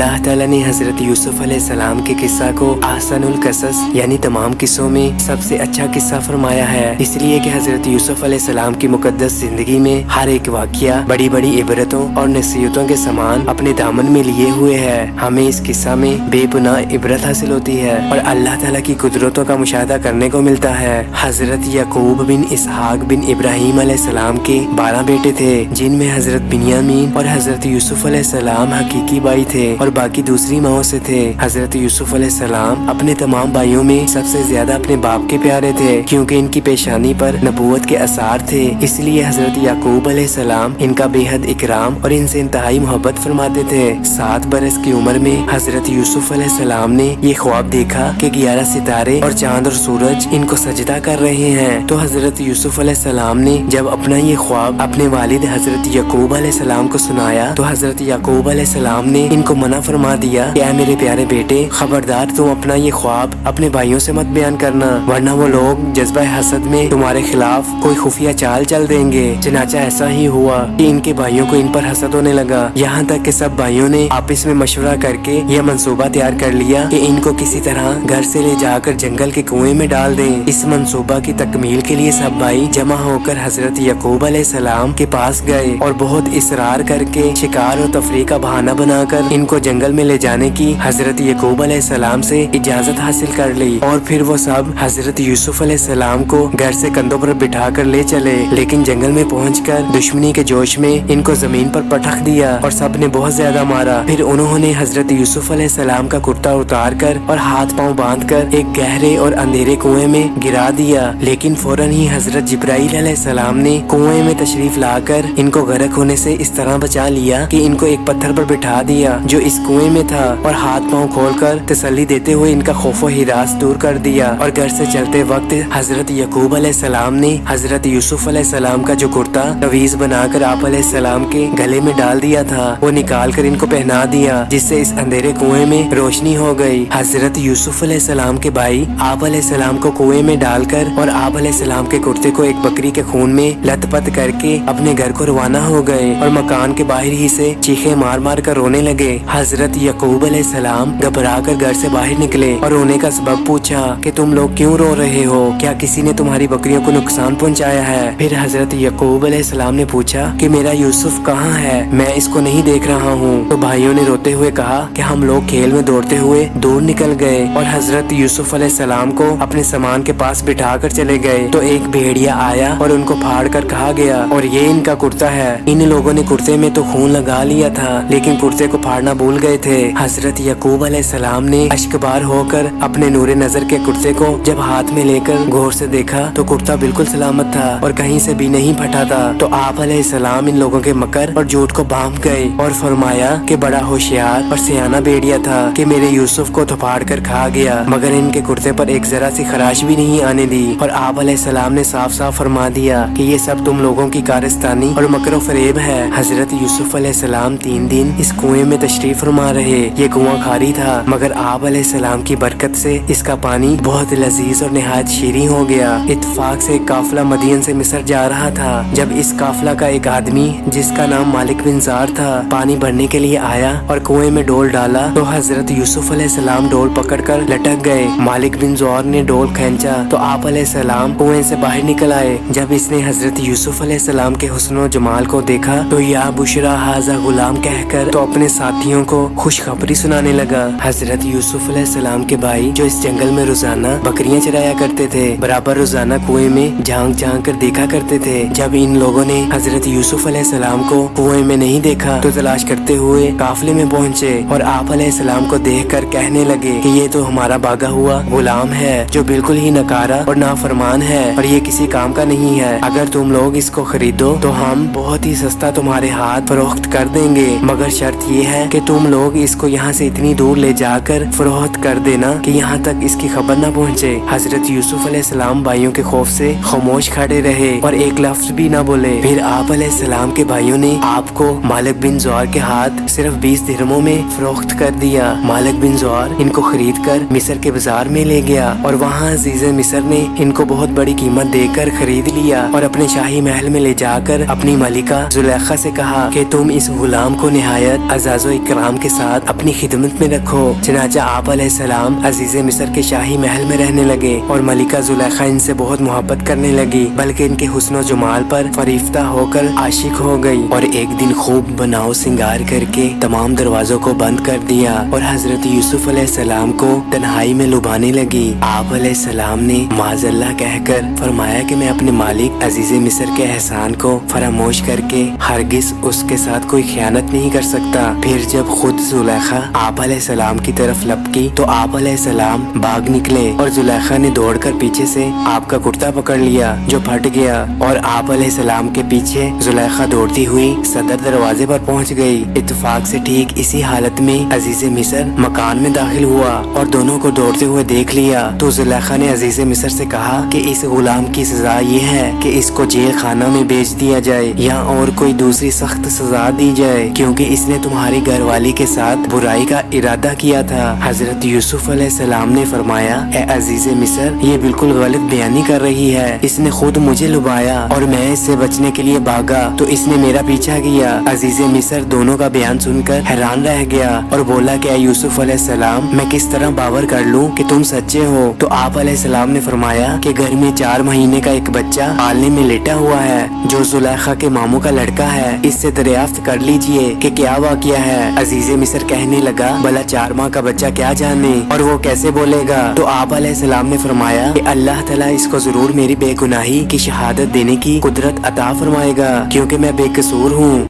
اللہ تعالیٰ نے حضرت یوسف علیہ السلام کے قصہ کو احسن القصص یعنی تمام قصوں میں سب سے اچھا قصہ فرمایا ہے، اس لیے کہ حضرت یوسف علیہ السلام کی مقدس زندگی میں ہر ایک واقعہ بڑی بڑی عبرتوں اور نصیحتوں کے سامان اپنے دامن میں لیے ہوئے ہے۔ ہمیں اس قصہ میں بے پناہ عبرت حاصل ہوتی ہے اور اللہ تعالیٰ کی قدرتوں کا مشاہدہ کرنے کو ملتا ہے۔ حضرت یعقوب بن اسحاق بن ابراہیم علیہ السلام کے 12 بیٹے تھے، جن میں حضرت بنیامین اور حضرت یوسف علیہ السلام حقیقی بھائی تھے اور باقی دوسری ماؤں سے تھے۔ حضرت یوسف علیہ السلام اپنے تمام بھائیوں میں سب سے زیادہ اپنے باپ کے پیارے تھے، کیونکہ ان کی پیشانی پر نبوت کے آثار تھے، اس لیے حضرت یعقوب علیہ السلام ان کا بے حد اکرام اور ان سے انتہائی محبت فرماتے تھے۔ 7 برس کی عمر میں حضرت یوسف علیہ السلام نے یہ خواب دیکھا کہ 11 ستارے اور چاند اور سورج ان کو سجدہ کر رہے ہیں، تو حضرت یوسف علیہ السلام نے جب اپنا یہ خواب اپنے والد حضرت یعقوب علیہ السلام کو سنایا تو حضرت یعقوب علیہ السلام نے ان کو منع فرما دیا کہ اے میرے پیارے بیٹے، خبردار تم اپنا یہ خواب اپنے بھائیوں سے مت بیان کرنا، ورنہ وہ لوگ جذبہ حسد میں تمہارے خلاف کوئی خفیہ چال چل دیں گے۔ چنانچہ ایسا ہی ہوا کہ ان کے بھائیوں کو ان پر حسد ہونے لگا، یہاں تک کہ سب بھائیوں نے آپس میں مشورہ کر کے یہ منصوبہ تیار کر لیا کہ ان کو کسی طرح گھر سے لے جا کر جنگل کے کنویں میں ڈال دیں۔ اس منصوبہ کی تکمیل کے لیے سب بھائی جمع ہو کر حضرت یعقوب علیہ السلام کے پاس گئے اور بہت اصرار کر کے شکار اور تفریح کا بہانہ بنا کر ان کو جنگل میں لے جانے کی حضرت یعقوب علیہ السلام سے اجازت حاصل کر لی، اور پھر وہ سب حضرت یوسف علیہ السلام کو گھر سے کندھوں پر بٹھا کر لے چلے، لیکن جنگل میں پہنچ کر دشمنی کے جوش میں ان کو زمین پر پٹخ دیا اور سب نے بہت زیادہ مارا۔ پھر انہوں نے حضرت یوسف علیہ السلام کا کرتا اتار کر اور ہاتھ پاؤں باندھ کر ایک گہرے اور اندھیرے کنویں میں گرا دیا، لیکن فوراً ہی حضرت جبرائیل علیہ السلام نے کنویں میں تشریف لا کر ان کو غرق ہونے سے اس طرح بچا لیا کہ ان کو ایک پتھر پر بٹھا دیا جو اس کنویں میں تھا، اور ہاتھ پاؤں کھول کر تسلی دیتے ہوئے ان کا خوف و ہراس دور کر دیا۔ اور گھر سے چلتے وقت حضرت یعقوب علیہ السلام نے حضرت یوسف علیہ السلام کا جو کرتا تعویذ بنا کر آپ علیہ السلام کے گلے میں ڈال دیا تھا وہ نکال کر ان کو پہنا دیا، جس سے اس اندھیرے کنویں میں روشنی ہو گئی۔ حضرت یوسف علیہ السلام کے بھائی آپ علیہ السلام کو کنویں میں ڈال کر اور آپ علیہ السلام کے کرتے کو ایک بکری کے خون میں لت پت کر کے اپنے گھر کو روانہ ہو گئے اور مکان کے باہر ہی سے چیخیں مار مار کر رونے لگے۔ حضرت یعقوب علیہ السلام گھبرا کر گھر سے باہر نکلے اور رونے کا سبب پوچھا کہ تم لوگ کیوں رو رہے ہو، کیا کسی نے تمہاری بکریوں کو نقصان پہنچایا ہے؟ پھر حضرت یعقوب علیہ السلام نے پوچھا کہ میرا یوسف کہاں ہے، میں اس کو نہیں دیکھ رہا ہوں۔ تو بھائیوں نے روتے ہوئے کہا کہ ہم لوگ کھیل میں دوڑتے ہوئے دور نکل گئے اور حضرت یوسف علیہ السلام کو اپنے سامان کے پاس بٹھا کر چلے گئے تو ایک بھیڑیا آیا اور ان کو پھاڑ کر کہا گیا اور یہ ان کا کرتا ہے۔ ان لوگوں نے کرتے میں تو خون لگا لیا تھا لیکن کرتے کو پھاڑنا بھول گئے تھے۔ حضرت یعقوب علیہ السلام نے اشکبار ہو کر اپنے نور نظر کے کرتے کو جب ہاتھ میں لے کر غور سے دیکھا تو کرتا بالکل سلامت تھا اور کہیں سے بھی نہیں پھٹا تھا۔ تو آپ علیہ السلام ان لوگوں کے مکر اور جھوٹ کو بھانپ گئے اور فرمایا کہ بڑا ہوشیار اور سیانہ بھیڑیا تھا کہ میرے یوسف کو تھپاڑ کر کھا گیا، مگر ان کے کرتے پر ایک ذرا سی خراش بھی نہیں آنے دی۔ اور آپ علیہ السلام نے صاف صاف فرما دیا کہ یہ سب تم لوگوں کی کارستانی اور مکر و فریب ہے۔ حضرت یوسف علیہ السلام 3 دن اس کنویں میں تشریف فرما رہے۔ یہ کنواں خالی تھا مگر آپ علیہ السلام کی برکت سے اس کا پانی بہت لذیذ اور نہایت شیریں ہو گیا۔ اتفاق سے ایک قافلہ مدین سے مصر جا رہا تھا، جب اس قافلہ کا ایک آدمی جس کا نام مالک بن زار تھا پانی بھرنے کے لیے آیا اور کنویں میں ڈول ڈالا تو حضرت یوسف علیہ السلام ڈول پکڑ کر لٹک گئے۔ مالک بن زور نے ڈول کھینچا تو آپ علیہ السلام کنویں سے باہر نکل آئے۔ جب اس نے حضرت یوسف علیہ السلام کے حسن و جمال کو دیکھا تو یا بشرا ھذا غلام کہہ کر تو اپنے ساتھیوں کو خوشخبری سنانے لگا۔ حضرت یوسف علیہ السلام کے بھائی جو اس جنگل میں روزانہ بکریاں چرایا کرتے تھے برابر روزانہ کنویں میں جھانک جھانک کر دیکھا کرتے تھے۔ جب ان لوگوں نے حضرت یوسف علیہ السلام کو کنویں میں نہیں دیکھا تو تلاش کرتے ہوئے قافلے میں پہنچے اور آپ علیہ السلام کو دیکھ کر کہنے لگے کہ یہ تو ہمارا بھاگا ہوا غلام ہے جو بالکل ہی نکارا اور نافرمان ہے اور یہ کسی کام کا نہیں ہے۔ اگر تم لوگ اس کو خریدو تو ہم بہت ہی سستا تمہارے ہاتھ فروخت کر دیں گے، مگر شرط یہ ہے کہ تم لوگ اس کو یہاں سے اتنی دور لے جا کر فروخت کر دینا کہ یہاں تک اس کی خبر نہ پہنچے۔ حضرت یوسف علیہ السلام بھائیوں کے خوف سے خاموش کھڑے رہے اور ایک لفظ بھی نہ بولے۔ پھر آپ علیہ السلام کے بھائیوں نے آپ کو مالک بن زوار کے ہاتھ صرف 20 درہموں میں فروخت کر دیا۔ مالک بن زوار ان کو خرید کر مصر کے بازار میں لے گیا اور وہاں عزیز مصر نے ان کو بہت بڑی قیمت دے کر خرید لیا اور اپنے شاہی محل میں لے جا کر اپنی ملکہ زلیخا سے کہا کہ تم اس غلام کو نہایت اعزاز و اکرام السلام کے ساتھ اپنی خدمت میں رکھو۔ چنانچہ آپ علیہ السلام عزیز مصر کے شاہی محل میں رہنے لگے اور ملکہ زلیخا ان سے بہت محبت کرنے لگی، بلکہ ان کے حسن و جمال پر فریفتہ ہو کر عاشق ہو گئی، اور ایک دن خوب بناؤ سنگار کر کے تمام دروازوں کو بند کر دیا اور حضرت یوسف علیہ السلام کو تنہائی میں لبھانے لگی۔ آپ علیہ السلام نے معاذ اللہ کہہ کر فرمایا کہ میں اپنے مالک عزیز مصر کے احسان کو فراموش کر کے ہرگز اس کے ساتھ کوئی خیانت نہیں کر سکتا۔ پھر جب خود زلیخا آپ علیہ السلام کی طرف لپکی تو آپ علیہ السلام بھاگ نکلے اور زلیخا نے دوڑ کر پیچھے سے آپ کا کرتا پکڑ لیا جو پھٹ گیا، اور آپ علیہ السلام کے پیچھے زلیخا دوڑتی ہوئی صدر دروازے پر پہنچ گئی۔ اتفاق سے ٹھیک اسی حالت میں عزیز مصر مکان میں داخل ہوا اور دونوں کو دوڑتے ہوئے دیکھ لیا تو زلیخا نے عزیز مصر سے کہا کہ اس غلام کی سزا یہ ہے کہ اس کو جیل خانہ میں بیچ دیا جائے یا اور کوئی دوسری سخت سزا دی جائے، کیونکہ اس نے تمہاری گھر والی کے ساتھ برائی کا ارادہ کیا تھا۔ حضرت یوسف علیہ السلام نے فرمایا، اے عزیز مصر، یہ بالکل غلط بیانی کر رہی ہے، اس نے خود مجھے لبھایا اور میں اس سے بچنے کے لیے بھاگا تو اس نے میرا پیچھا کیا۔ عزیز مصر دونوں کا بیان سن کر حیران رہ گیا اور بولا کہ اے یوسف علیہ السلام، میں کس طرح باور کر لوں کہ تم سچے ہو؟ تو آپ علیہ السلام نے فرمایا کہ گھر میں 4 مہینے کا ایک بچہ پالنے میں لیٹا ہوا ہے جو زلیخا کے ماموں کا لڑکا ہے، اس سے دریافت کر لیجئے کہ کیا واقعہ ہے۔ عزیز مصر کہنے لگا، بھلا 4 ماہ کا بچہ کیا جانے اور وہ کیسے بولے گا؟ تو آپ علیہ السلام نے فرمایا کہ اللہ تعالیٰ اس کو ضرور میری بے گناہی کی شہادت دینے کی قدرت عطا فرمائے گا، کیونکہ میں بے قصور ہوں۔